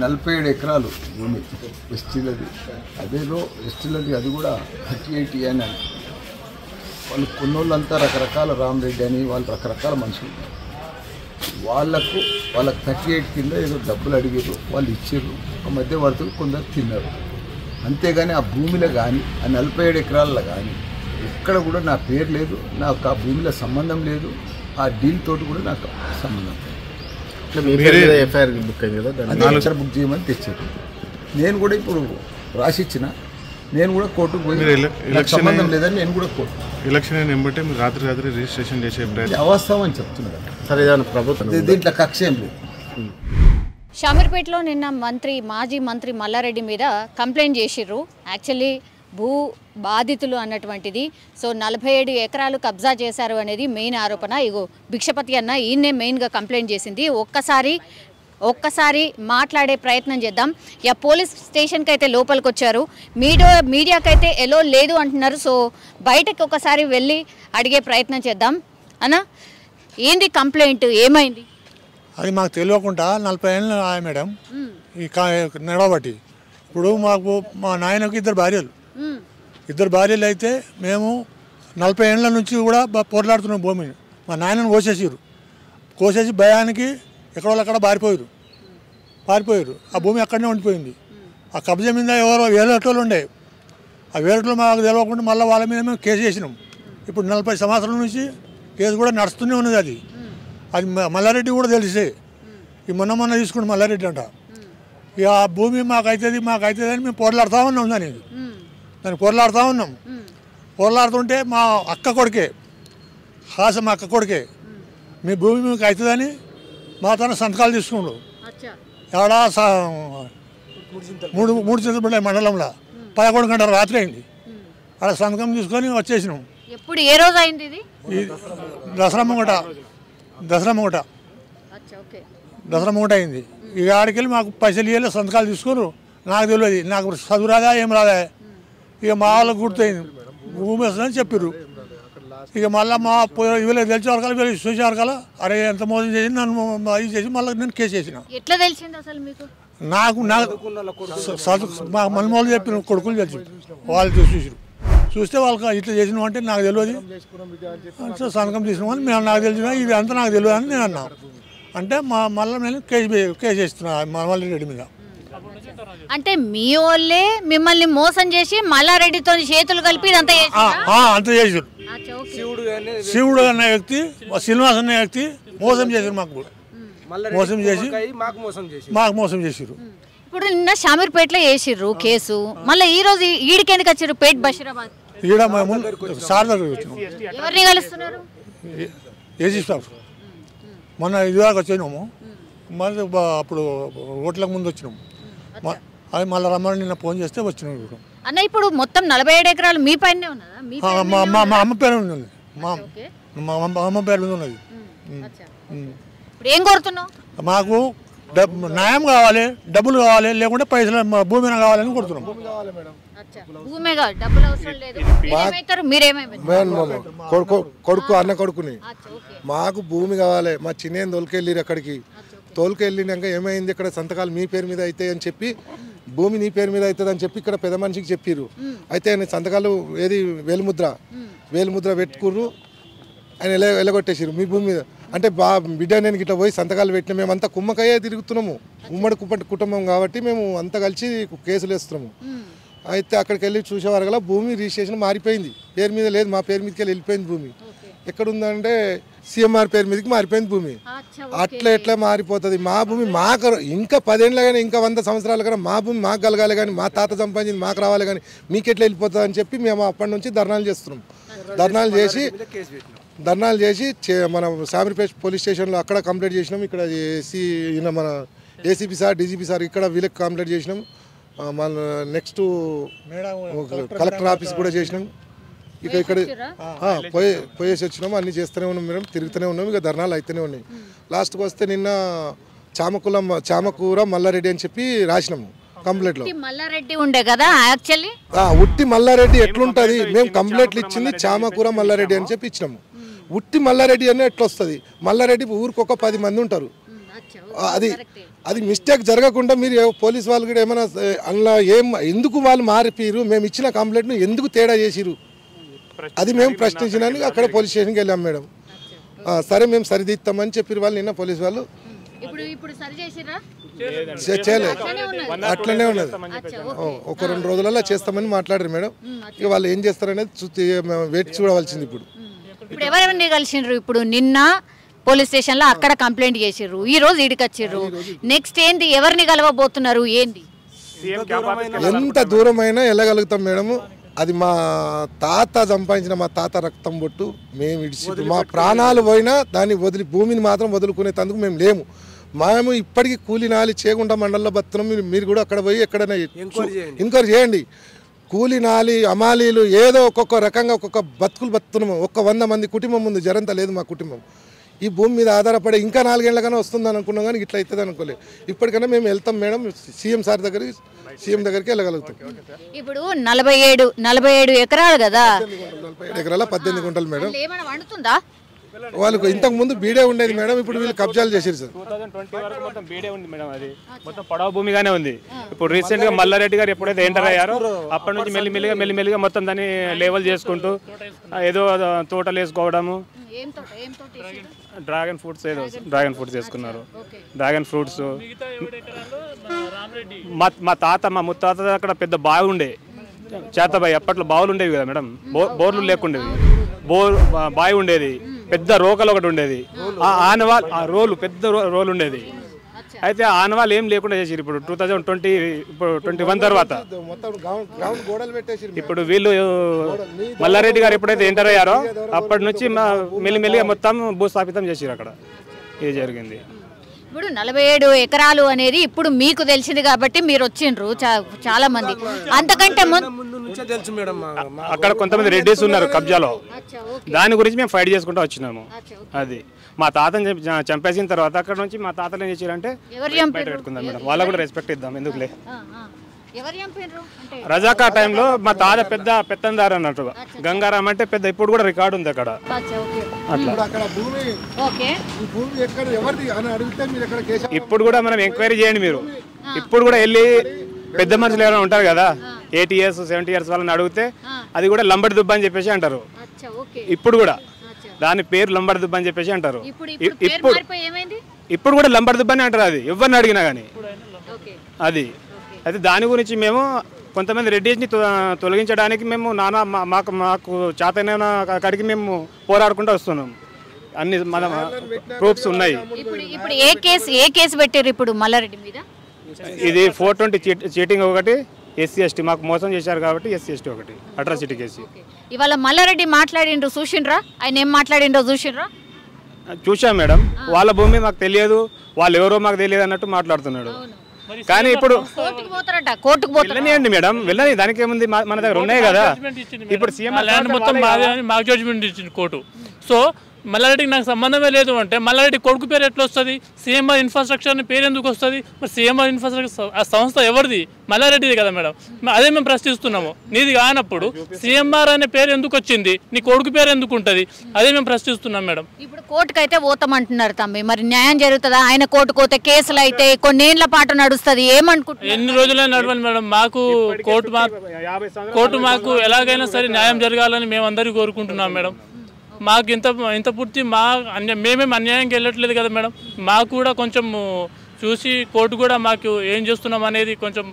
47 ఎకరాలు భూమి ఎస్టీలది. అదేదో ఎస్టీలది అది కూడా 38 అని వాళ్ళు కొన్నోళ్ళంతా రకరకాల రామరెడ్డి అని వాళ్ళు రకరకాల మనుషులు. వాళ్ళకు 38 కింద ఏదో డబ్బులు అడిగారు, వాళ్ళు ఇచ్చారు. ఆ మధ్యవర్తులు కొందరు తిన్నారు. అంతేగాని ఆ భూమిలో కానీ ఆ 47 ఎకరాల్లో కానీ ఎక్కడ కూడా నా పేరు లేదు, నాకు ఆ భూమిలో సంబంధం లేదు, ఆ డీల్ తోటి కూడా నాకు సంబంధం లేదు. ఎఫ్ఐఆర్ బుక్ అయింది కదా, అదే బుక్ చేయమని తెచ్చారు. నేను కూడా ఇప్పుడు రాసిచ్చిన, నేను కూడా కోర్టుకు పోయి సంబంధం లేదని నేను కూడా కోర్టు ఎలక్షన్ అయిన వెంబటే మీరు రాత్రి రిజిస్ట్రేషన్ చేసే అవాస్తవం అని చెప్తున్నారు. సరే ప్రభుత్వం దీంట్లో కక్ష ఏం లేదు. షామీర్పేటలో నిన్న మాజీ మంత్రి మల్లారెడ్డి మీద కంప్లైంట్ చేసిర్రు. యాక్చువల్లీ భూ బాధితులు అన్నటువంటిది. సో 47 ఎకరాలు కబ్జా చేశారు అనేది మెయిన్ ఆరోపణ. ఇగో భిక్షపతి అన్న ఈయన్నే మెయిన్గా కంప్లైంట్ చేసింది. ఒక్కసారి మాట్లాడే ప్రయత్నం చేద్దాం. పోలీస్ స్టేషన్కి అయితే లోపలికి వచ్చారు, మీడియాకైతే ఎలో లేదు అంటున్నారు. సో బయటకు ఒకసారి వెళ్ళి అడిగే ప్రయత్నం చేద్దాం. అన్న, ఏంది కంప్లైంట్, ఏమైంది? అది మాకు తెలియకుండా 40 ఏళ్ళు మేడం ఈ నడవబట్టి. ఇప్పుడు మాకు మా నాయనకు ఇద్దరు భార్యలు అయితే మేము 40 ఏళ్ళ నుంచి కూడా పోట్లాడుతున్నాం భూమిని. మా నాయనను కోసేసి భయానికి ఎక్కడోళ్ళక్కడ పారిపోయారు. ఆ భూమి అక్కడనే ఉండిపోయింది. ఆ కబ్జా మీద ఎవరో వేరేటోళ్ళు ఉండే, ఆ వేరేటోళ్ళు మాకు తెలియకుండా మళ్ళీ వాళ్ళ మీద మేము కేసు చేసినాం. ఇప్పుడు 40 సంవత్సరాల నుంచి కేసు కూడా నడుస్తూనే ఉన్నది. అది మల్లారెడ్డి కూడా తెలిసే ఈ మొన్న తీసుకుని మల్లారెడ్డి అంట. ఇక ఆ భూమి మాకైతుంది అని మేము పోట్లాడుతూ ఉన్నాం. దాన్ని పోట్లాడుతుంటే మా అక్క కొడుకే హాసం అక్క కొడుకే మీ భూమి మీకు అవుతుందని మా తన సంతకాలు తీసుకుండు. ఎక్కడ మూడు చింతపల్లి మండలంలో 11 గంటల రాత్రి అయింది. అక్కడ సంతకం తీసుకొని వచ్చేసినాం. ఎప్పుడు ఏ రోజు అయింది ఇది? దసరా ముంగట అయింది. ఇక ఆడికెళ్ళి మాకు పైసలు ఇవ్వలే, సంతకాలు తీసుకున్నారు. నాకు తెలియదు, నాకు చదువు రాదా ఏం రాదా. ఇక మా వాళ్ళకి గుర్తయింది, భూమి వస్తుందని చెప్పారు. ఇక మళ్ళీ మా వీళ్ళకి తెలిసే వరకాల వీళ్ళకి చూసే వరకాల అరే ఎంత మోసం చేసి నన్ను ఇది చేసి మళ్ళీ నేను కేసు చేసిన. ఎట్లా తెలిసింది అసలు మీకు? నాకు మా మనుమోళ్ళు చెప్పిన కొడుకులు తెలిసి వాళ్ళు చూస్తే వాళ్ళకి ఇట్లా చేసినాం అంటే నాకు తెలియదు, సంతకం తీసినామని మేము నాకు తెలిసిన, ఇది అంతా నాకు తెలియదు అని నేను అన్నా. అంటే మళ్ళీ నేను కేసు చేస్తున్నా మల్లారెడ్డి మీద. అంటే మీ వాళ్ళే మిమ్మల్ని మోసం చేసి మల్లారెడ్డితో చేతులు కలిపి అంత చేసారు. శివుడు అనే వ్యక్తి, శ్రీనివాస్ అనే వ్యక్తి మోసం చేశారు. మాకు మోసం చేసారు. ఇప్పుడు నిన్న షామీర్పేటలో వేసిర్రు కేసు, మళ్ళీ ఈ రోజు ఈడికెందుకు వచ్చారు? పేట్ బషీరాబాద్ ఈడ మేము సార్ దగ్గర వచ్చినాం. ఎవరిని కలుస్తున్నారు? AG staff. మొన్న ఇదివరకు వచ్చినాము, మళ్ళీ అప్పుడు ఓట్లకు ముందు వచ్చినాము. అది మళ్ళీ రమ్మని నిన్న ఫోన్ చేస్తే వచ్చినాం. అన్న, ఇప్పుడు మొత్తం 47 ఎకరాలు మీ పైనే ఉన్నదా? మా అమ్మ పేరు ఉంది, మా అమ్మ పేరు మీద ఉన్నది. ఇప్పుడు ఏం కోరుతున్నావు? మాకు న్యాయం కావాలి, డబ్బులు కావాలి, లేకుంటే పైసలు భూమి కావాలని కోరుతున్నాం. కొడుకు అన్న కొడుకుని మాకు భూమి కావాలి. మా చిన్న తోలుకెళ్ళిరు, అక్కడికి తోలుకెళ్ళినాక ఏమైంది, ఇక్కడ సంతకాలు మీ పేరు మీద అవుతాయి అని చెప్పి, భూమి నీ పేరు మీద అవుతుంది అని చెప్పి ఇక్కడ పెద్ద మనిషికి చెప్పిర్రు. అయితే ఆయన సంతకాలు ఏది వేలుముద్ర పెట్టుకుర్రు, ఆయన ఎలగొట్టేసారు మీ భూమి మీద. అంటే బిడ్డ నేను ఇట్లా పోయి సంతకాలు పెట్టిన, మేమంతా కుమ్మకయ్యే తిరుగుతున్నాము, ఉమ్మడి కుటుంబం కాబట్టి మేము అంతా కలిసి కేసులు వేస్తున్నాము. అయితే అక్కడికి వెళ్ళి చూసేవారు కదా, భూమి రిజిస్ట్రేషన్ మారిపోయింది, పేరు మీద లేదు, మా పేరు మీదకి వెళ్ళిపోయింది భూమి. ఎక్కడుందంటే సీఎంఆర్ పేరు మీదకి మారిపోయింది భూమి. అట్లా ఎట్లా మారిపోతుంది? మా భూమి మాకు ఇంకా 10 ఏళ్ళ కానీ ఇంకా 100 సంవత్సరాల కానీ మా భూమి మాకు కలగాలి, కానీ మా తాత సంపాదించింది మాకు రావాలి, కానీ మీకు ఎట్లా వెళ్ళిపోతుంది అని చెప్పి మేము అప్పటి నుంచి ధర్నాలు చేస్తున్నాం. ధర్నాలు చేసి మన షామీర్పేట పోలీస్ స్టేషన్లో అక్కడ కంప్లైంట్ చేసినాం. ఇక్కడ మన ఏసీపీ సార్, డీజీపీ సార్ ఇక్కడ వీళ్ళకి కంప్లైంట్ చేసినాం. మన నెక్స్ట్ కలెక్టర్ ఆఫీస్ కూడా చేసినాం. ఇక్కడ పోయేసి వచ్చినాము, అన్నీ చేస్తూనే ఉన్నాం మేడం, తిరుగుతూనే ఉన్నాం. ఇక ధర్నాలు అయితేనే ఉన్నాయి. లాస్ట్కి వస్తే నిన్న చామకూర మల్లారెడ్డి అని చెప్పి రాసినాము కంప్లైంట్లో. మల్లారెడ్డి ఉండే కదా యాక్చువల్లీ, ఉట్టి మల్లారెడ్డి ఎట్లుంటుంది? మేము కంప్లైంట్లు ఇచ్చింది చామకూర మల్లారెడ్డి అని చెప్పి ఇచ్చినాము. ఉట్టి మల్లారెడ్డి అని ఎట్లా వస్తుంది? మల్లారెడ్డి ఊరికి ఒక 10 మంది ఉంటారు. అది మిస్టేక్ జరగకుండా మీరు పోలీస్ వాళ్ళు కూడా ఏమైనా అందులో ఎందుకు వాళ్ళు మారిపోయారు, మేము ఇచ్చిన కంప్లైంట్ను ఎందుకు తేడా చేసిరు అది మేము ప్రశ్నించడానికి అక్కడ పోలీస్ స్టేషన్కి వెళ్ళాం మేడం. సరే మేము సరిదిద్దామని చెప్పారు వాళ్ళు నిన్న పోలీస్ వాళ్ళు. చేయలేదు, అట్లనే ఉన్నది. ఒక 2 రోజులలో చేస్తామని మాట్లాడారు మేడం. ఇక వాళ్ళు ఏం చేస్తారనేది వెయిట్ చూడవలసింది. ఇప్పుడు ఎవరెవరిని కలిసిండ్రు? ఇప్పుడు నిన్న పోలీస్ స్టేషన్లో అక్కడ కంప్లైంట్ చేసిర్రు, ఈ రోజు ఈడికి వచ్చిర్రు. నెక్స్ట్ ఏంది, ఎవరిని కలవబోతున్నారు ఏంది? ఎంత దూరమైనా వెళ్ళగలుగుతాం మేడం. అది మా తాత సంపాదించిన మా తాత రక్తం బొట్టు. మేము ఇడిచి మా ప్రాణాలు పోయినా దాన్ని వదిలి భూమిని మాత్రం వదులుకునేందుకు మేము లేము. మేము ఇప్పటికీ కూలినాలి చేగుంట మండలంలో బతున్నాం. మీరు కూడా అక్కడ పోయి ఎక్కడైనా ఎంక్వైరీ చేయండి. కూలినాలి అమాలీలు ఏదో ఒక్కొక్క రకంగా ఒక్కొక్క బతుకులు బతున్నాము. 100 మంది కుటుంబం ఉంది, జరంతా లేదు మా కుటుంబం. ఈ భూమి మీద ఆధారపడి ఇంకా 4 ఏళ్ళకన్నా వస్తుందని అనుకున్నాం, కానీ ఇట్లా అవుతుంది అనుకోలేదు. ఇప్పటికైనా మేము వెళ్తాం మేడం, సీఎం దగ్గరికి వెళ్ళగలుగుతాం. ఇప్పుడు 47 ఎకరాలు కదా, 47 ఎకరాల 18 గుంటలు మేడం. వండుతుందా? వాళ్ళకు ఇంతకు ముందు బీడే ఉండేది మేడం, ఇప్పుడు వీళ్ళు కబ్జాలు చేసారు సార్. 2020 వరకు మొత్తం బీడే ఉంది మేడం, అది మొత్తం పడవ భూమిగానే ఉంది. ఇప్పుడు రీసెంట్ గా మల్లారెడ్డి గారు ఎప్పుడైతే ఎంటర్ అయ్యారో అప్పటి నుంచి మెల్లిమెల్లిగా మొత్తం దాన్ని లెవెల్ చేసుకుంటూ ఏదో తోటలు వేసుకోవడము, డ్రాగన్ ఫ్రూట్స్ వేసుకున్నారు. డ్రాగన్ ఫ్రూట్స్ మా ముత్తాత అక్కడ పెద్ద బావి ఉండే, చేతబాయి. అప్పట్లో బావులు ఉండేవి కదా మేడం, బోర్లు లేకుండేవి. బావి ఉండేది, పెద్ద రోకలు ఒకటి ఉండేది. ఆ రోలు పెద్ద రోలు ఉండేది. అయితే ఆనవాళ్ళు ఏం లేకుండా చేసారు. ఇప్పుడు 2021 తర్వాత ఇప్పుడు వీళ్ళు మల్లారెడ్డి గారు ఎప్పుడైతే ఎంటర్ అయ్యారో అప్పటి నుంచి మెల్లిమెల్లిగా మొత్తం భూస్థాపితం చేసారు. అక్కడ ఇది జరిగింది. ఇప్పుడు 47 ఎకరాలు అనేది ఇప్పుడు మీకు తెలిసింది కాబట్టి మీరు వచ్చిండ్రు చాలా మంది. అంతకంటే తెలుసు మేడం, అక్కడ కొంతమంది రెడ్డిస్ ఉన్నారు కబ్జాలో, దాని గురించి మేము ఫైట్ చేసుకుంటూ వచ్చినాము. అది మా తాతని చంపేసిన తర్వాత అక్కడ నుంచి మా తాతలు ఏం చేశారంటే బయట పెట్టుకుందాం మేడం, వాళ్ళకు కూడా రెస్పెక్ట్ ఇద్దాం ఎందుకులే. రజాకా టైంలో మా తాత పెత్తందారు అన్నట్టు, గంగారాం అంటే పెద్ద, ఇప్పుడు కూడా రికార్డు ఉంది అక్కడ. ఇప్పుడు కూడా మనం ఎంక్వైరీ చేయండి మీరు. ఇప్పుడు కూడా వెళ్ళి పెద్ద మనుషులు ఎవరైనా ఉంటారు కదా, 80 years 70 years వాళ్ళని అడిగితే అది కూడా లంబడి దుబ్బ అని చెప్పేసి అంటారు. ఇప్పుడు కూడా దాని పేరు లంబడి దుబ్బ అని చెప్పేసి అంటారు. ఇప్పుడు కూడా లంబడి దుబ్బ అని అంటారు, అది ఎవరిని అడిగినా కానీ. అది అయితే దాని గురించి మేము కొంతమంది రెడ్డిస్ని తొలగించడానికి మేము మాకు చేతనైన కాడికి మేము పోరాడుకుంటూ వస్తున్నాం. అన్ని మన ప్రూఫ్స్ ఉన్నాయి. ఇప్పుడు ఏ కేసు పెట్టారు ఇప్పుడు మల్లారెడ్డి మీద? ఇది 420 చీటింగ్ ఒకటి, SC ST మాకు మోసం చేశారు కాబట్టి SC ST ఒకటి, అట్రాసిటీ కేసు. ఇవాళ మల్లారెడ్డి మాట్లాడిండ్రు, చూసిండ్రా? ఆయన ఏం మాట్లాడిండ్రో చూసిండ్రా? చూసాం మేడం. వాళ్ళ భూమి మాకు తెలియదు, వాళ్ళు ఎవరో మాకు తెలియదు అన్నట్టు మాట్లాడుతున్నాడు. కానీ ఇప్పుడు వెళ్ళనియండి మేడం, వెళ్ళని, దానికి ఏముంది, మన దగ్గర ఉన్నాయి కదా. ఇప్పుడు సీఎం ల్యాండ్ మొత్తం మాకు జడ్జిమెంట్ ఇచ్చింది కోర్టు. సో మల్లారెడ్డికి నాకు సంబంధమే లేదు అంటే మల్లారెడ్డి కొడుకు పేరు ఎట్లా వస్తుంది? CMR ఇన్ఫ్రాస్ట్రక్చర్ అని పేరు ఎందుకు వస్తుంది? మరి CMR ఇన్ఫ్రాస్ట్రక్చర్ ఆ సంస్థ ఎవరిది? మల్లారెడ్డిది కదా మేడం. అదే మేము ప్రశ్నిస్తున్నాము. నీది కానప్పుడు CMR అనే పేరు ఎందుకు వచ్చింది? నీ కొడుకు పేరు ఎందుకు ఉంటుంది? అదే మేము ప్రశ్నిస్తున్నాం మేడం. ఇప్పుడు కోర్టుకు అయితే పోతామంటున్నారు తమ్మి, మరి న్యాయం జరుగుతుందా? ఆయన కోర్టుకు పోతే కేసులు అయితే కొన్నేళ్ల పాటు నడుస్తుంది, ఏమనుకుంటున్నారు? ఎన్ని రోజులైనా నడవాలి మేడం. మాకు కోర్టు మాకు ఎలాగైనా సరే న్యాయం జరగాలని మేము అందరూ కోరుకుంటున్నాం మేడం. మాకు ఇంత పూర్తి మేమేం అన్యాయంగా వెళ్ళట్లేదు కదా మేడం. మాకు కూడా కొంచెం చూసి కోర్టు కూడా మాకు ఏం చేస్తున్నాం అనేది కొంచెం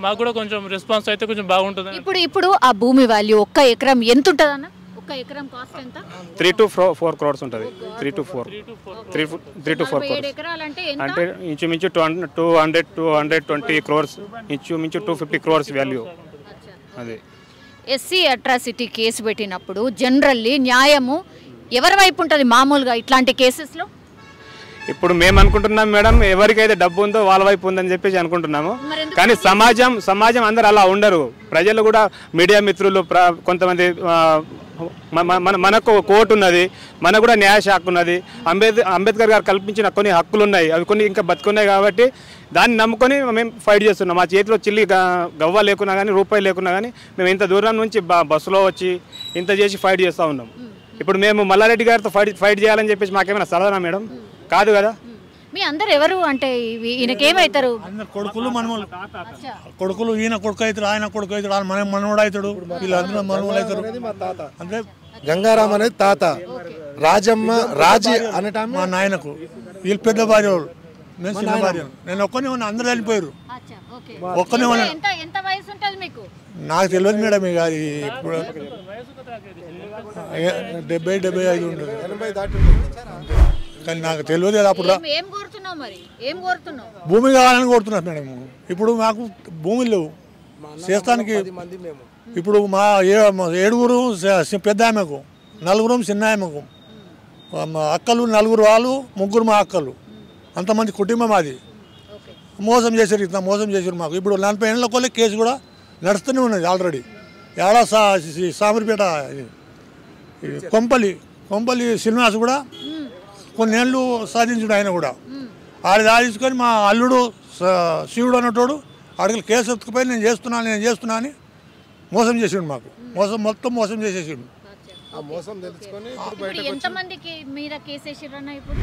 మాకు కూడా కొంచెం రెస్పాన్స్ అయితే కొంచెం బాగుంటుంది. ఇప్పుడు ఆ భూమి వాల్యూ 1 ఎకరం ఎంత ఉంటుంది అన్న? 1 ఎకరం కాస్ట్ ఎంత? 3 to 4 crores ఉంటుంది. 3 to 4 crores అంటే ఇంచుమించు 220 crores, ఇంచుమించు 250 crores వాల్యూ. అది SC అట్రాసిటీ కేసు పెట్టినప్పుడు జనరల్లీ న్యాయము ఎవరి వైపు ఉంటుంది మామూలుగా ఇట్లాంటి కేసెస్లో? ఇప్పుడు మేము అనుకుంటున్నాం మేడం, ఎవరికైతే డబ్బు ఉందో వాళ్ళ వైపు ఉందని చెప్పేసి అనుకుంటున్నాము. కానీ సమాజం అందరు అలా ఉండరు. ప్రజలు కూడా, మీడియా మిత్రులు, కొంతమంది, మనకు కోర్టు ఉన్నది, మనకు కూడా న్యాయ శాఖ ఉన్నది, అంబేద్కర్ గారు కల్పించిన కొన్ని హక్కులు ఉన్నాయి, అవి కొన్ని ఇంకా బతుకున్నాయి. కాబట్టి దాన్ని నమ్ముకొని మేము ఫైట్ చేస్తున్నాం. మా చేతిలో చిల్లి గవ్వ లేకున్నా కానీ, రూపాయి లేకున్నా కానీ మేము ఇంత దూరం నుంచి బస్సులో వచ్చి ఇంత చేసి ఫైట్ చేస్తూ ఉన్నాం. ఇప్పుడు మేము మల్లారెడ్డి గారితో ఫైట్ చేయాలని చెప్పేసి మాకేమైనా సలహా మేడం? కాదు కదా. మీ అందరు ఎవరు అంటే ఈయనకేమవుతారు? అందరు కొడుకులు మనవలు, కొడుకులు ఈయన కొడుకు అవుతాడు, ఆయన కొడుకు అవుతాడు, ఆయన మనవడు అవుతాడు, వీళ్ళందరూ మనవలు అవుతారు. అంటే గంగారాం అనేది తాత, రాజమ్మ రాజీ అనేట మా నాయనకు వీళ్ళు పెద్ద భార్య వాళ్ళు, నేను చిన్న భార్య. నేను ఒక్కనే ఉన్నా, అందరూ వెళ్ళిపోయారు. ఒక్కనే ఉన్నా. ఎంత వయసు ఉంటుంది మీకు? నాకు తెలియదు మేడం. ఇక అది ఇప్పుడు 70-75 ఉంటుంది, 80 దాటి కానీ నాకు తెలియదు కదా. అప్పుడు ఏం కోరుతున్నావు మరి? ఏం కోరుతున్నావు? భూమి కావాలని కోరుతున్నారు మేడం. ఇప్పుడు మాకు భూములు లేవు చేస్తానికి. ఇప్పుడు మా 7 పెద్ద ఆమెకు, 4 చిన్న ఆమెకు, అక్కలు 4 వాళ్ళు, 3 మా అక్కలు, అంతమంది కుటుంబం. అది మోసం చేశారు, ఇంత మోసం చేశారు మాకు. ఇప్పుడు 40 ఏళ్ళ కొలే కేసు కూడా నడుస్తూనే ఉన్నది ఆల్రెడీ. ఏడా సామరిపేట కొంపల్లి శ్రీనివాస్ కూడా కొన్నేళ్ళు సాధించుడు. ఆయన కూడా ఆడ సాధించుకొని మా అల్లుడు శివుడు అన్నటోడు అడిగి కేసు ఎత్తుకుపోయి నేను చేస్తున్నా అని మోసం చేసిండు మాకు. మొత్తం మోసం చేసేసిండు. ఆ మోసం తెలుసుకొని ఎంతమందికి మీద కేసు వేసిరన్నా? ఇప్పుడు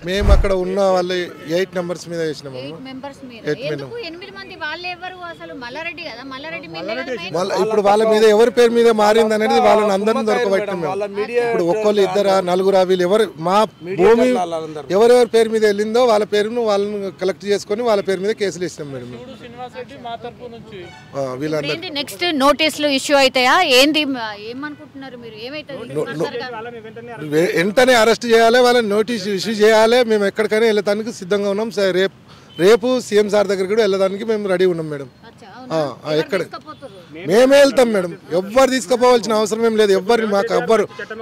మేము అక్కడ ఉన్న వాళ్ళు 8 మెంబర్స్ మీద వేసినాము. 8 మెంబర్స్ మీద. ఎందుకు 8 మంది? వాళ్ళు ఎవరు అసలు? మల్లారెడ్డి కదా, మల్లారెడ్డి ఇప్పుడు వాళ్ళ మీద ఎవరి పేరు మీద మారింది అనేది వాళ్ళని అందరినీ దొరకబట్టాం మేము. ఇప్పుడు ఒక్కళ్ళు 2 4 వీళ్ళు ఎవరు మా భూమి ఎవరెవరి పేరు మీద వెళ్ళిందో వాళ్ళ పేరును వాళ్ళని కలెక్ట్ చేసుకొని వాళ్ళ పేరు మీద కేసులు వేసినాం మేడం. వీళ్ళందరూ నెక్స్ట్ నోటీసులు ఇష్యూ అవుతాయా ఏంది? ఏమనుకుంటున్నారు మీరు? ఏమైతే వెంటనే అరెస్ట్ చేయాలి, వాళ్ళని నోటీస్ ఇష్యూ చేయాలి. మేము ఎక్కడికైనా వెళ్ళడానికి సిద్ధంగా ఉన్నాం. రేపు సీఎం సార్ దగ్గర కూడా వెళ్ళడానికి మేము రెడీ ఉన్నాం మేడం. ఎక్కడ మేమే వెళ్తాం మేడం. ఎవ్వరు తీసుకుపోవాల్సిన అవసరం ఏం లేదు.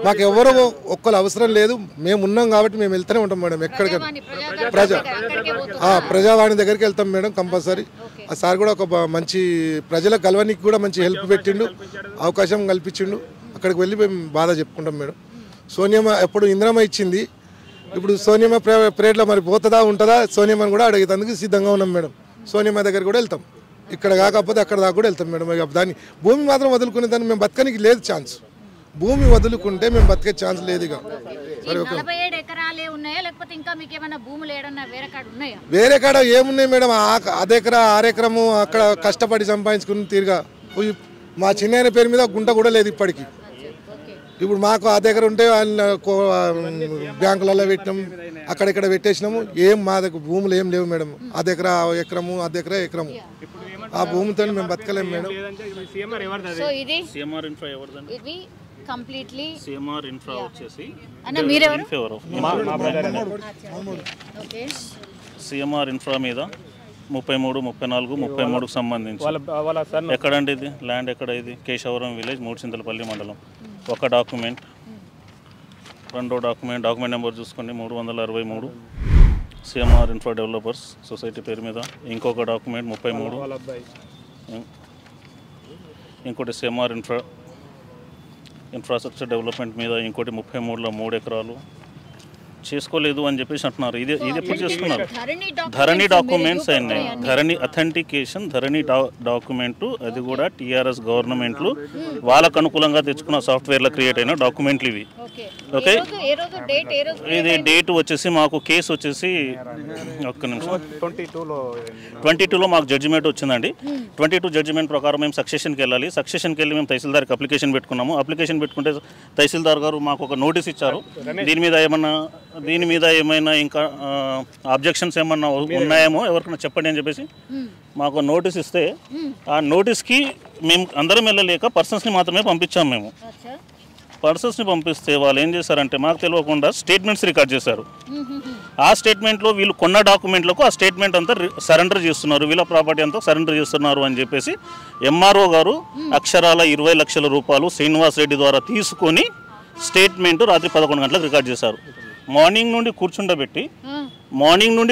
మాకు ఎవరు ఒక్కరు అవసరం లేదు. మేము ఉన్నాం కాబట్టి మేము వెళ్తూనే ఉంటాం మేడం. ఎక్కడికైనా ప్రజావాణి దగ్గరికి వెళ్తాం మేడం కంపల్సరీ. ఆ సార్ కూడా ఒక మంచి ప్రజలకు కలవనికి కూడా మంచి హెల్ప్ పెట్టిండు, అవకాశం కల్పించిండు. అక్కడికి వెళ్ళి మేము బాధ చెప్పుకుంటాం మేడం. సోనియమ్మ ఎప్పుడు ఇందిరమ్మ ఇచ్చింది, ఇప్పుడు సోనియమ్మ పీరియడ్లో మరి పోతుందా ఉంటుందా సోనియమ్మని కూడా అడిగేందుకు సిద్ధంగా ఉన్నాం మేడం. సోనియమ్మ దగ్గర కూడా వెళ్తాం. ఇక్కడ కాకపోతే అక్కడ దాకా కూడా వెళ్తాం మేడం. దాన్ని భూమి మాత్రం వదులుకునే దాన్ని మేము బతకనికి లేదు ఛాన్స్. భూమి వదులుకుంటే మేము బతికే ఛాన్స్ లేదు. ఇక 47 ఎకరాలే ఉన్నాయా లేకపోతే ఇంకా మీకు ఏమైనా భూములు ఏడన్నా వేరే కాడ ఉన్నాయా? వేరే కాడ ఏమున్నాయి మేడం? 1 ఎకరా 6 ఎకరము అక్కడ కష్టపడి సంపాదించుకుని తీరుగా మా చిన్న పేరు మీద గుంట కూడా లేదు ఇప్పటికి. ఇప్పుడు మాకు ఆ దగ్గర ఉంటే బ్యాంకులలో పెట్టినాము, అక్కడిక్కడ పెట్టేసినాము. ఏం మా దగ్గర భూములు ఏం లేవు మేడం. 1 ఎకరా ఎకరము, 1 ఎకరా ఎకరము. ఆ భూమితో మేము బతకలేము మేడం. సో ఇది సిఎంఆర్ ఇన్ఫ్రా ఎవరిదండి? ఇది కంప్లీట్లీ సిఎంఆర్ ఇన్ఫ్రా వచ్చేసి అన్న మీరెవరు? ఓకే. సిఎంఆర్ ఇన్ఫ్రా మీద 33, 34, 33కు సంబంధించి ఎక్కడండి ఇది ల్యాండ్? ఎక్కడ ఇది? కేశవరం విలేజ్, మూడుచింతలపల్లి మండలం. ఒక డాక్యుమెంట్, రెండో డాక్యుమెంట్ నెంబర్ చూసుకోండి 363 సిఎంఆర్ ఇన్ఫ్రా డెవలపర్స్ సొసైటీ పేరు మీద. ఇంకొక డాక్యుమెంట్ 33, ఇంకోటి సిఎంఆర్ ఇన్ఫ్రాస్ట్రక్చర్ డెవలప్మెంట్ మీద ఇంకోటి 33లో 3 ఎకరాలు చేసుకోలేదు అని చెప్పేసి అంటున్నారు. ఇది ఎప్పుడు చేసుకున్నారు? ధరణి డాక్యుమెంట్స్ అయినాయి. ధరణి అథెంటికేషన్, ధరణి డాక్యుమెంటు, అది కూడా టీఆర్ఎస్ గవర్నమెంట్లు వాళ్ళకు అనుకూలంగా తెచ్చుకున్న సాఫ్ట్వేర్లో క్రియేట్ అయిన డాక్యుమెంట్లు ఇవి. ఓకే. ఇది డేట్ వచ్చేసి మాకు కేసు వచ్చేసి ఒక్క నిమిషం 22లో మాకు జడ్జిమెంట్ వచ్చిందండి. 22 జడ్జిమెంట్ ప్రకారం మేము సక్సెషన్కి వెళ్ళాలి. సక్సెషన్కి వెళ్ళి మేము తహసీల్దార్కి అప్లికేషన్ పెట్టుకున్నాము. అప్లికేషన్ పెట్టుకుంటే తహసీల్దార్ గారు మాకు ఒక నోటీస్ ఇచ్చారు. దీని మీద ఏమైనా ఇంకా అబ్జెక్షన్స్ ఏమన్నా ఉన్నాయేమో ఎవరికైనా చెప్పండి అని చెప్పేసి మాకు నోటీస్ ఇస్తే ఆ నోటీస్కి మేము అందరం వెళ్ళలేక పర్సన్స్ని మాత్రమే పంపించాము. మేము పర్సన్స్ని పంపిస్తే వాళ్ళు ఏం చేశారంటే మాకు తెలియకుండా స్టేట్మెంట్స్ రికార్డ్ చేశారు. ఆ స్టేట్మెంట్లో వీళ్ళు కొన్న డాక్యుమెంట్లకు ఆ స్టేట్మెంట్ అంతా సరెండర్ చేస్తున్నారు, వీళ్ళ ప్రాపర్టీ అంతా సరెండర్ చేస్తున్నారు అని చెప్పేసి ఎంఆర్ఓ గారు అక్షరాల 20 లక్షల రూపాయలు శ్రీనివాస్ రెడ్డి ద్వారా తీసుకొని స్టేట్మెంట్ రాత్రి 11 గంటలకు రికార్డ్ చేశారు. మార్నింగ్ నుండి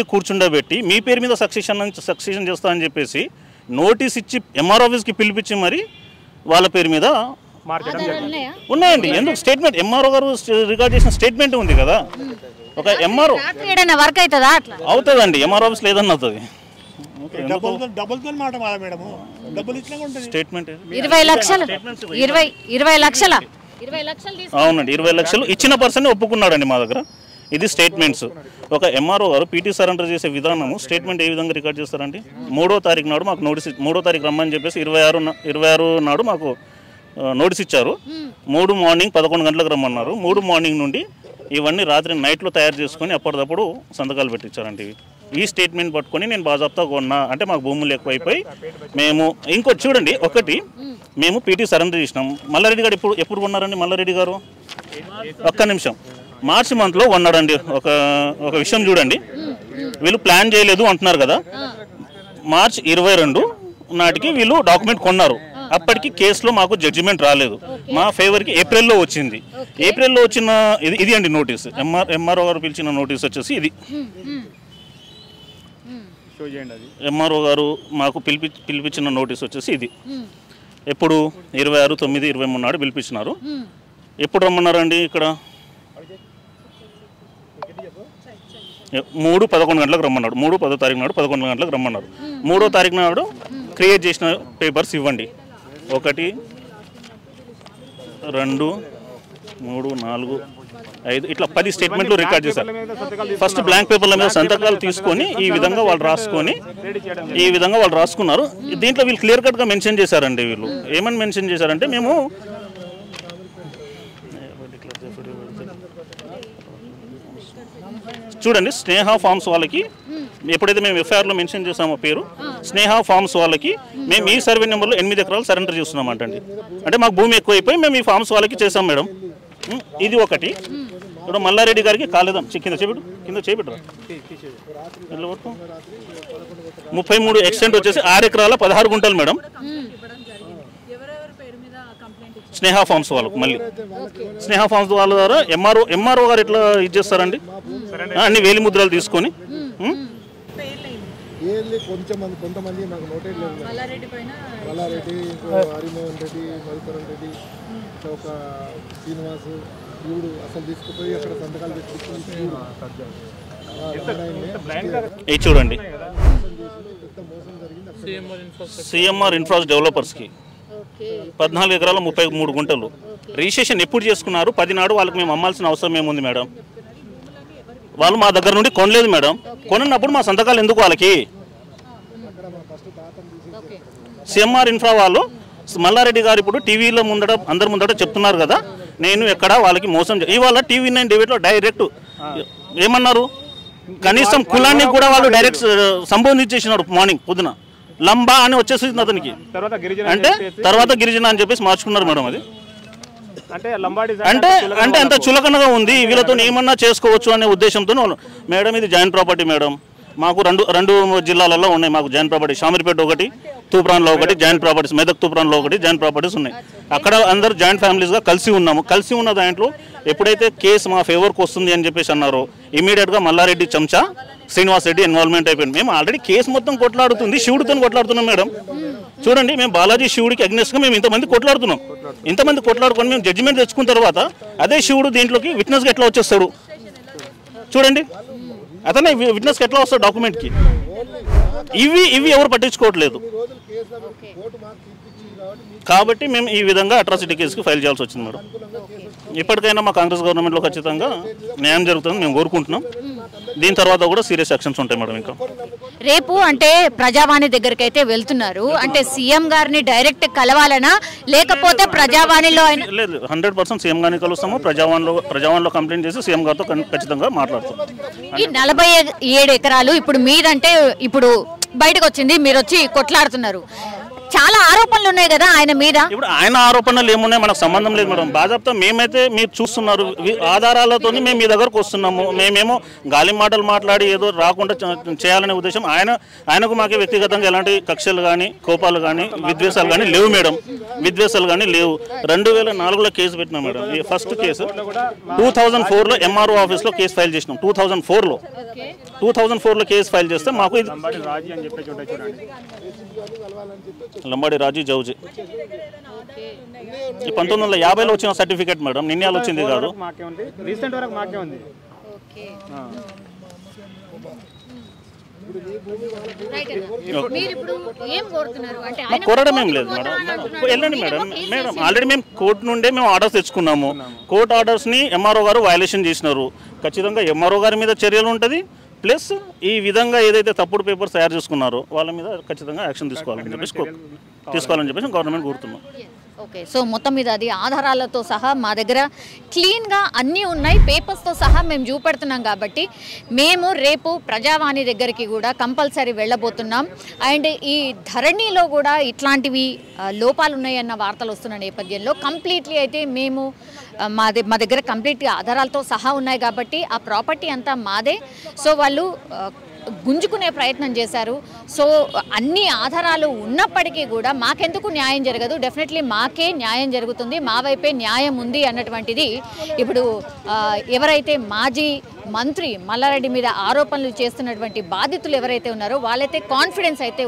కూర్చుండబెట్టి మీ పేరు మీద సక్సెషన్ చేస్తా అని చెప్పేసి నోటీస్ ఇచ్చి ఎంఆర్ ఆఫీస్కి పిలిపించి మరి వాళ్ళ పేరు మీద ఉన్నాయండి. ఎందుకు? స్టేట్మెంట్ ఎంఆర్ఓ గారు రికార్డ్ చేసిన స్టేట్మెంట్ ఉంది కదా. ఒక ఎంఆర్ఓ వర్క్ అవుతుందా? అవుతుందండి. ఎంఆర్ ఆఫీస్లో ఏదన్నా అవుతుంది. స్టేట్మెంట్ 20 లక్షలు. అవునండి, 20 లక్షలు ఇచ్చిన పర్సన్ ఒప్పుకున్నాడండి మా దగ్గర. ఇది స్టేట్మెంట్స్. ఒక ఎంఆర్ఓ గారు పీటీ సరెండర్ చేసే విధానము స్టేట్మెంట్ ఏ విధంగా రికార్డ్ చేస్తారండి? 3వ తారీఖు నాడు మాకు నోటీస్ 3వ తారీఖు రమ్మని చెప్పేసి 26 నాడు మాకు నోటీస్ ఇచ్చారు. 3 మార్నింగ్ 11 గంటలకు రమ్మన్నారు. 3 మార్నింగ్ నుండి ఇవన్నీ రాత్రి నైట్లో తయారు చేసుకొని అప్పటిదప్పుడు సంతకాలు పెట్టించారండి. ఈ స్టేట్మెంట్ పట్టుకొని నేను బాజాప్తా కొన్నా అంటే మాకు భూములు ఎక్కువైపోయి మేము ఇంకోటి చూడండి, ఒకటి మేము పీటీ సరెండర్ చేసినాం. మల్లారెడ్డి గారు ఎప్పుడు కొన్నారండి? మల్లారెడ్డి గారు ఒక్క నిమిషం, మార్చి మంత్లో కొన్నాడండి. ఒక విషయం చూడండి, వీళ్ళు ప్లాన్ చేయలేదు అంటున్నారు కదా. మార్చి 22 నాటికి వీళ్ళు డాక్యుమెంట్ కొన్నారు. అప్పటికి కేసులో మాకు జడ్జిమెంట్ రాలేదు. మా ఫేవర్కి ఏప్రిల్లో వచ్చింది. ఏప్రిల్లో వచ్చిన ఇది అండి నోటీస్. ఎంఆర్ఓ గారు పిలిచిన నోటీస్ వచ్చేసి ఇది. ఎంఆర్ఓ గారు మాకు పిలిపించిన నోటీస్ వచ్చేసి ఇది. ఎప్పుడు 26/9/23 నాడు పిలిపించినారు. ఎప్పుడు రమ్మన్నారండి? ఇక్కడ 3-11 గంటలకు రమ్మన్నాడు. 3-10 తారీఖు నాడు 11 గంటలకు రమ్మన్నారు. 3వ తారీఖు నాడు క్రియేట్ చేసిన పేపర్స్ ఇవ్వండి. 1, 2, 3, 4, 5 ఇట్లా 10 స్టేట్మెంట్లు రికార్డ్ చేశారు. ఫస్ట్ బ్లాంక్ పేపర్ల మీద సంతకాలు తీసుకొని ఈ విధంగా వాళ్ళు రాసుకున్నారు. దీంట్లో వీళ్ళు క్లియర్ కట్గా మెన్షన్ చేశారండి. వీళ్ళు ఏమని మెన్షన్ చేశారంటే, మేము చూడండి స్నేహ ఫార్మ్స్ వాళ్ళకి ఎప్పుడైతే మేము ఎఫ్ఐఆర్లో మెన్షన్ చేసామో పేరు, స్నేహ ఫార్మ్స్ వాళ్ళకి మేము ఈ సర్వే నెంబర్లో 8 ఎకరాలు సరెండర్ చేస్తున్నామంటండి. అంటే మాకు భూమి ఎక్కువైపోయి మేము ఈ ఫార్మ్స్ వాళ్ళకి చేసాం మేడం. ఇది ఒకటి. ఇప్పుడు మల్లారెడ్డి గారికి కాలేదాం కింద చేపెట్టరా 33 ఎక్స్టెంట్ వచ్చేసి 6 ఎకరాల 16 గుంటలు మేడం. స్నేహ ఫార్మ్స్ వాళ్ళకు మళ్ళీ స్నేహ ఫార్మ్స్ వాళ్ళ ద్వారా ఎంఆర్ఓ గారు ఎట్లా ఇచ్చేస్తారండి? అన్ని వేలి ముద్రలు తీసుకొని కొంతమంది నాకు నోటెడ్ లేదు. మల్లారెడ్డి, హరిమోహన్ రెడ్డి, మధుకరణ్ రెడ్డి, ఒక శ్రీనివాస్ వీడు అసలు తీసుకుపోయి అక్కడ సంతకాలు పెట్టుకుంటే చూడండి. సిఎంఆర్ ఇన్ఫ్రాస్ డెవలపర్స్కి 14 ఎకరాల 33 గుంటలు రిజిస్ట్రేషన్ ఎప్పుడు చేసుకున్నారు? 10 నాడు వాళ్ళకి మేము అమ్మాల్సిన అవసరం ఏముంది మేడం? వాళ్ళు మా దగ్గర నుండి కొనలేదు మేడం. కొన్నప్పుడు మా సంతకాలు ఎందుకు వాళ్ళకి? సిఎంఆర్ ఇన్ఫ్రా వాళ్ళు మల్లారెడ్డి గారు ఇప్పుడు టీవీలో అందరి ముందట చెప్తున్నారు కదా, నేను ఎక్కడ వాళ్ళకి మోసం ఇవాళ TV9 డిబేట్లో డైరెక్ట్ ఏమన్నారు? కనీసం కులాన్ని కూడా వాళ్ళు డైరెక్ట్ సంబోధించేసినాడు. మార్నింగ్ పొద్దున లంబా అని వచ్చేసింది అతనికి. అంటే తర్వాత గిరిజన అని చెప్పేసి మార్చుకున్నారు మేడం. అది అంటే అంత చులకనగా ఉంది. వీళ్ళతో ఏమన్నా చేసుకోవచ్చు అనే ఉద్దేశంతో మేడం ఇది జాయింట్ ప్రాపర్టీ మేడం. మాకు రెండు జిల్లాలలో ఉన్నాయి. మాకు జాయింట్ ప్రాపర్టీ షామీర్పేట ఒకటి, తూప్రాన్లో ఒకటి జాయింట్ ప్రాపర్టీస్, మెదక్ తూప్రాన్లో ఒకటి జాయింట్ ప్రాపర్టీస్ ఉన్నాయి. అక్కడ అందరూ జాయింట్ ఫ్యామిలీస్గా కలిసి ఉన్నాము. కలిసి ఉన్న దాంట్లో ఎప్పుడైతే కేసు మా ఫేవర్కి వస్తుంది అని చెప్పేసి అన్నారో ఇమీడియట్గా మల్లారెడ్డి చెంచా శ్రీనివాస్ రెడ్డి ఇన్వాల్వ్మెంట్ అయిపోయింది. మేము ఆల్రెడీ కేసు మొత్తం కొట్లాడుతుంది, శివుడితో కొట్లాడుతున్నాం మేడం. చూడండి, మేము బాలాజీ శివుడికి అగ్నెస్ట్గా మేము ఇంతమంది కొట్లాడుతున్నాం. ఇంతమంది కొట్లాడుకొని మేము జడ్జిమెంట్ తెచ్చుకున్న తర్వాత అదే శివుడు దీంట్లోకి విట్నెస్గా ఎట్లా వచ్చేస్తాడు? చూడండి, అతనే విట్నెస్కి ఎట్లా వస్తాడు డాక్యుమెంట్కి? ఇవి ఎవరు పట్టించుకోవట్లేదు. కాబట్టి మేము ఈ విధంగా అట్రాసిటీ కేసుకి ఫైల్ చేయాల్సి వచ్చింది మేడం. ఇప్పటికైనా మా కాంగ్రెస్ గవర్నమెంట్లో ఖచ్చితంగా న్యాయం జరుగుతుంది మేము కోరుకుంటున్నాం. దీని తర్వాత కూడా సీరియస్ యాక్షన్స్ ఉంటాయి మేడం. ఇంకా రేపు అంటే ప్రజావాణి దగ్గరికి అయితే వెళ్తున్నారు, అంటే సీఎం గారిని డైరెక్ట్ కలవాలనా లేకపోతే ప్రజావాణిలో? లేదు, 100% సీఎం గారిని కలుస్తాము. ప్రజావాణిలో కంప్లైంట్ చేసి సీఎం గారితో ఖచ్చితంగా మాట్లాడతాం. ఈ 47 ఎకరాలు ఇప్పుడు మీరంటే ఇప్పుడు బయటకు వచ్చింది, మీరు వచ్చి కొట్లాడుతున్నారు. చాలా ఆరోపణలు ఉన్నాయి కదా ఆయన మీద. ఇప్పుడు ఆయన ఆరోపణలు ఏమున్నాయి మనకు సంబంధం లేదు మేడం. బాజాప్తా మేమైతే మీరు చూస్తున్నారు ఆధారాలతో మేము మీ దగ్గరకు వస్తున్నాము. మేమేమో గాలి మాటలు మాట్లాడి ఏదో రాకుండా చేయాలనే ఉద్దేశం ఆయనకు మాకే వ్యక్తిగతంగా ఎలాంటి కక్షలు కానీ కోపాలు కానీ విద్వేషాలు కానీ లేవు మేడం. విద్వేషాలు కానీ లేవు. 2004లో కేసు పెట్టినాం మేడం. ఈ ఫస్ట్ కేసు 2004లో ఎంఆర్ఓ ఆఫీస్లో కేసు ఫైల్ చేసినాం. 2004లో కేసు ఫైల్ చేస్తే మాకు ఇది లంబాడి రాజీ జౌజీ 1950లో వచ్చిన సర్టిఫికేట్ మేడం, నిన్యాలు వచ్చింది కాదు. మీరు ఇప్పుడు ఏం కోరుతున్నారు అంటే ఆయన కోరడం ఏం లేదు మేడం, వెళ్ళండి మేడం. మేడం ఆల్రెడీ మేము కోర్టు నుండే మేము ఆర్డర్స్ తెచ్చుకున్నాము. కోర్టు ఆర్డర్స్ని ఎంఆర్ఓ గారు వయలేషన్ చేసినారు. ఖచ్చితంగా ఎంఆర్ఓ గారి మీద చర్యలు ఉంటుంది. ప్లస్ ఈ విధంగా ఏదైతే తప్పుడు పేపర్స్ తయారు చేసుకున్నారో వాళ్ళ మీద ఖచ్చితంగా యాక్షన్ తీసుకోవాలని చెప్పేసి గవర్నమెంట్ కోరుతున్నాం. ఓకే, సో మొత్తం మీద అది ఆధారాలతో సహా మా దగ్గర క్లీన్గా అన్నీ ఉన్నాయి, పేపర్స్తో సహా మేము చూపెడుతున్నాం. కాబట్టి మేము రేపు ప్రజావాణి దగ్గరికి కూడా కంపల్సరీ వెళ్ళబోతున్నాం. అండ్ ఈ ధరణిలో కూడా ఇట్లాంటివి లోపాలు ఉన్నాయన్న వార్తలు వస్తున్న నేపథ్యంలో కంప్లీట్లీ అయితే మేము మా దగ్గర కంప్లీట్గా ఆధారాలతో సహా ఉన్నాయి కాబట్టి ఆ ప్రాపర్టీ అంతా మాదే. సో వాళ్ళు గుంజుకునే ప్రయత్నం చేశారు. సో అన్ని ఆధారాలు ఉన్నప్పటికీ కూడా మాకెందుకు న్యాయం జరగదు, డెఫినెట్లీ మాకే న్యాయం జరుగుతుంది, మా వైపే న్యాయం ఉంది అన్నటువంటిది ఇప్పుడు ఎవరైతే మాజీ మంత్రి మల్లారెడ్డి మీద ఆరోపణలు చేస్తున్నటువంటి బాధితులు ఎవరైతే ఉన్నారో వాళ్ళైతే కాన్ఫిడెన్స్ అయితే